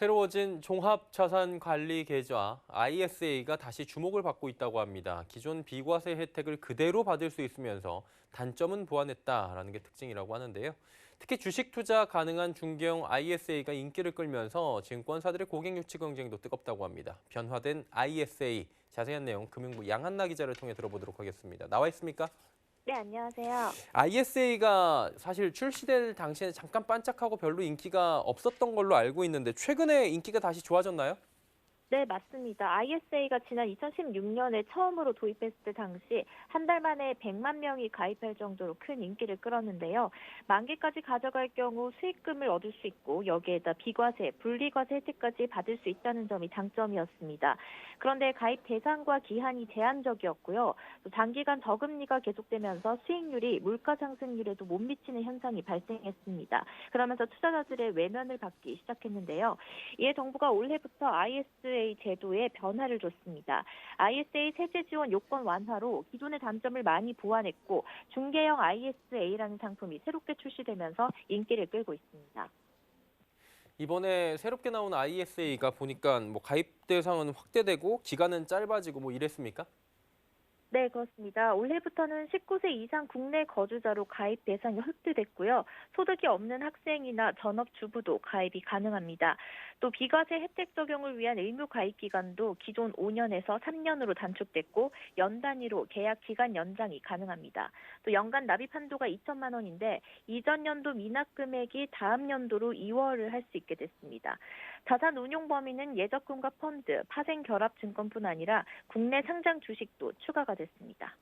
새로워진 종합자산관리계좌 ISA가 다시 주목을 받고 있다고 합니다. 기존 비과세 혜택을 그대로 받을 수 있으면서 단점은 보완했다라는 게 특징이라고 하는데요. 특히 주식 투자 가능한 중개형 ISA가 인기를 끌면서 증권사들의 고객 유치 경쟁도 뜨겁다고 합니다. 변화된 ISA, 자세한 내용 금융부 양한나 기자를 통해 들어보도록 하겠습니다. 나와 있습니까? 네, 안녕하세요. ISA가 사실 출시될 당시에 잠깐 반짝하고 별로 인기가 없었던 걸로 알고 있는데 최근에 인기가 다시 좋아졌나요? 네, 맞습니다. ISA가 지난 2016년에 처음으로 도입했을 때 당시 한 달 만에 100만 명이 가입할 정도로 큰 인기를 끌었는데요. 만기까지 가져갈 경우 수익금을 얻을 수 있고 여기에다 비과세, 분리과세 혜택까지 받을 수 있다는 점이 장점이었습니다. 그런데 가입 대상과 기한이 제한적이었고요. 또 장기간 저금리가 계속되면서 수익률이 물가 상승률에도 못 미치는 현상이 발생했습니다. 그러면서 투자자들의 외면을 받기 시작했는데요. 이에 정부가 올해부터 ISA 제도에 변화를 줬습니다. ISA 세제 지원 요건 완화로 기존의 단점을 많이 보완했고 중개형 ISA라는 상품이 새롭게 출시되면서 인기를 끌고 있습니다. 이번에 새롭게 나온 ISA가 보니까 뭐 가입 대상은 확대되고 기간은 짧아지고 뭐 이랬습니까? 네, 그렇습니다. 올해부터는 19세 이상 국내 거주자로 가입 대상이 확대됐고요. 소득이 없는 학생이나 전업주부도 가입이 가능합니다. 또 비과세 혜택 적용을 위한 의무 가입 기간도 기존 5년에서 3년으로 단축됐고 연 단위로 계약 기간 연장이 가능합니다. 또 연간 납입 한도가 2천만 원인데 이전 연도 미납 금액이 다음 연도로 2월을 할 수 있게 됐습니다. 자산 운용 범위는 예적금과 펀드, 파생 결합 증권뿐 아니라 국내 상장 주식도 추가가 됐습니다.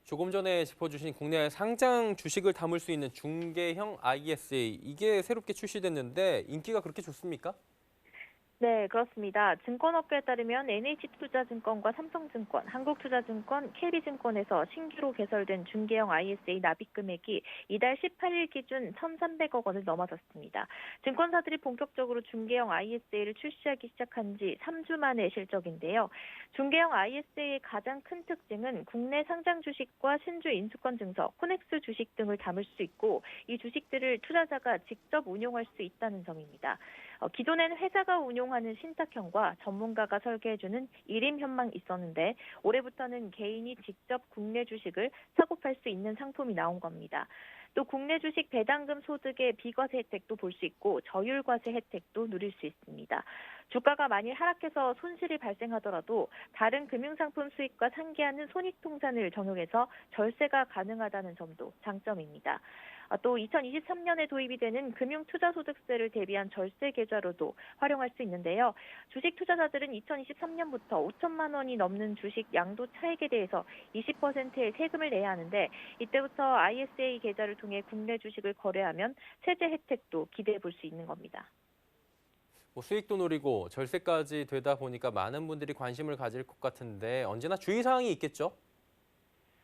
조금 전에 짚어주신 국내 상장 주식을 담을 수 있는 중개형 ISA 이게 새롭게 출시됐는데 인기가 그렇게 좋습니까? 네, 그렇습니다. 증권업계에 따르면 NH투자증권과 삼성증권, 한국투자증권, KB증권에서 신규로 개설된 중개형 ISA 납입 금액이 이달 18일 기준 1,300억 원을 넘어섰습니다. 증권사들이 본격적으로 중개형 ISA를 출시하기 시작한 지 3주 만의 실적인데요. 중개형 ISA의 가장 큰 특징은 국내 상장 주식과 신주 인수권 증서, 코넥스 주식 등을 담을 수 있고 이 주식들을 투자자가 직접 운용할 수 있다는 점입니다. 기존에는 회사가 운용하는 신탁형과 전문가가 설계해주는 일임형만 있었는데 올해부터는 개인이 직접 국내 주식을 사고 팔 수 있는 상품이 나온 겁니다. 또 국내 주식 배당금 소득의 비과세 혜택도 볼 수 있고 저율과세 혜택도 누릴 수 있습니다. 주가가 만일 하락해서 손실이 발생하더라도 다른 금융상품 수익과 상기하는 손익통산을 적용해서 절세가 가능하다는 점도 장점입니다. 또 2023년에 도입이 되는 금융투자소득세를 대비한 절세 계좌로도 활용할 수 있는데요. 주식 투자자들은 2023년부터 5천만 원이 넘는 주식 양도 차익에 대해서 20%의 세금을 내야 하는데 이때부터 ISA 계좌를 통해 국내 주식을 거래하면 세제 혜택도 기대해 볼 수 있는 겁니다. 뭐 수익도 노리고 절세까지 되다 보니까 많은 분들이 관심을 가질 것 같은데 언제나 주의사항이 있겠죠?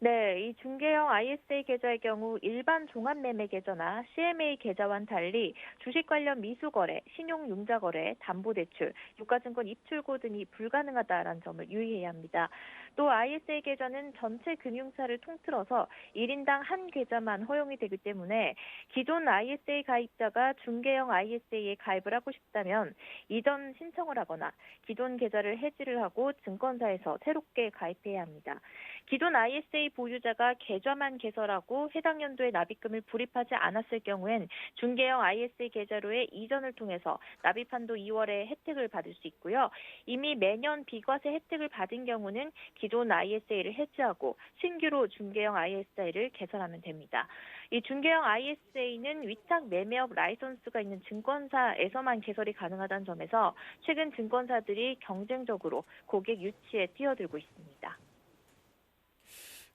네, 이 중개형 ISA 계좌의 경우 일반 종합매매 계좌나 CMA 계좌와는 달리 주식 관련 미수거래, 신용융자거래, 담보대출, 유가증권 입출고 등이 불가능하다라는 점을 유의해야 합니다. 또 ISA 계좌는 전체 금융사를 통틀어서 1인당 한 계좌만 허용이 되기 때문에 기존 ISA 가입자가 중개형 ISA에 가입을 하고 싶다면 이전 신청을 하거나 기존 계좌를 해지를 하고 증권사에서 새롭게 가입해야 합니다. 기존 ISA 보유자가 계좌만 개설하고 해당 연도에 납입금을 불입하지 않았을 경우엔 중개형 ISA 계좌로의 이전을 통해서 납입한도 2월에 혜택을 받을 수 있고요. 이미 매년 비과세 혜택을 받은 경우는 기존 ISA를 해지하고 신규로 중개형 ISA를 개설하면 됩니다. 이 중개형 ISA는 위탁 매매업 라이선스가 있는 증권사에서만 개설이 가능하다는 점에서 최근 증권사들이 경쟁적으로 고객 유치에 뛰어들고 있습니다.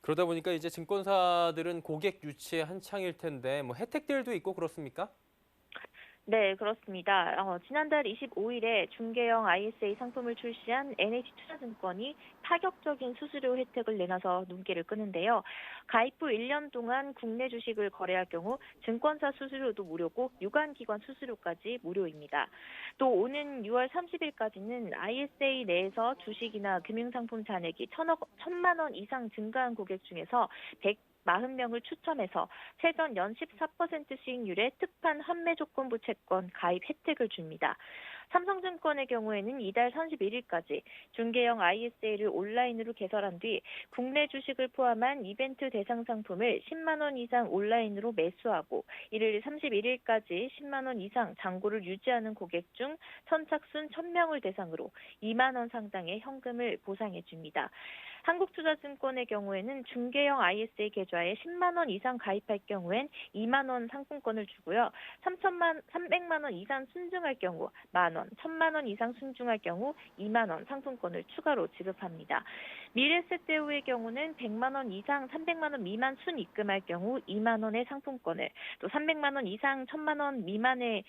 그러다 보니까 이제 증권사들은 고객 유치에 한창일 텐데 뭐 혜택들도 있고 그렇습니까? 네, 그렇습니다. 지난달 25일에 중개형 ISA 상품을 출시한 NH투자증권이 파격적인 수수료 혜택을 내놔서 눈길을 끄는데요. 가입 후 1년 동안 국내 주식을 거래할 경우 증권사 수수료도 무료고 유관기관 수수료까지 무료입니다. 또 오는 6월 30일까지는 ISA 내에서 주식이나 금융상품 잔액이 1,000만 원 이상 증가한 고객 중에서 40명을 추첨해서 세전 연 14% 수익률의 특판 환매 조건부 채권 가입 혜택을 줍니다. 삼성증권의 경우에는 이달 31일까지 중개형 ISA를 온라인으로 개설한 뒤 국내 주식을 포함한 이벤트 대상 상품을 10만 원 이상 온라인으로 매수하고 이를 31일까지 10만 원 이상 잔고를 유지하는 고객 중 선착순 1,000명을 대상으로 2만 원 상당의 현금을 보상해 줍니다. 한국투자증권의 경우에는 중개형 ISA 계좌에 10만 원 이상 가입할 경우엔 2만 원 상품권을 주고요. 300만 원 이상 순증할 경우 만 원, 1,000만 원 이상 순증할 경우 2만 원 상품권을 추가로 지급합니다. 미래세대우의 경우는 100만 원 이상 300만 원 미만 순입금할 경우 2만 원의 상품권을, 또 300만 원 이상 1,000만 원 미만의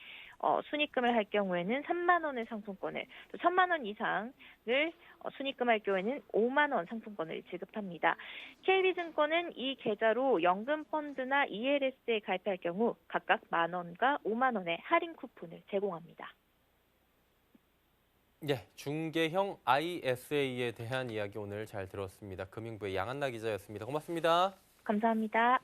순입금을 할 경우에는 3만 원의 상품권을, 또 1,000만 원 이상을 순입금할 경우에는 5만 원 상품권을 지급합니다. KB증권은 이 계좌로 연금 펀드나 ELS에 가입할 경우 각각 만 원과 5만 원의 할인 쿠폰을 제공합니다. 네, 중개형 ISA에 대한 이야기 오늘 잘 들었습니다. 금융부의 양한나 기자였습니다. 고맙습니다. 감사합니다.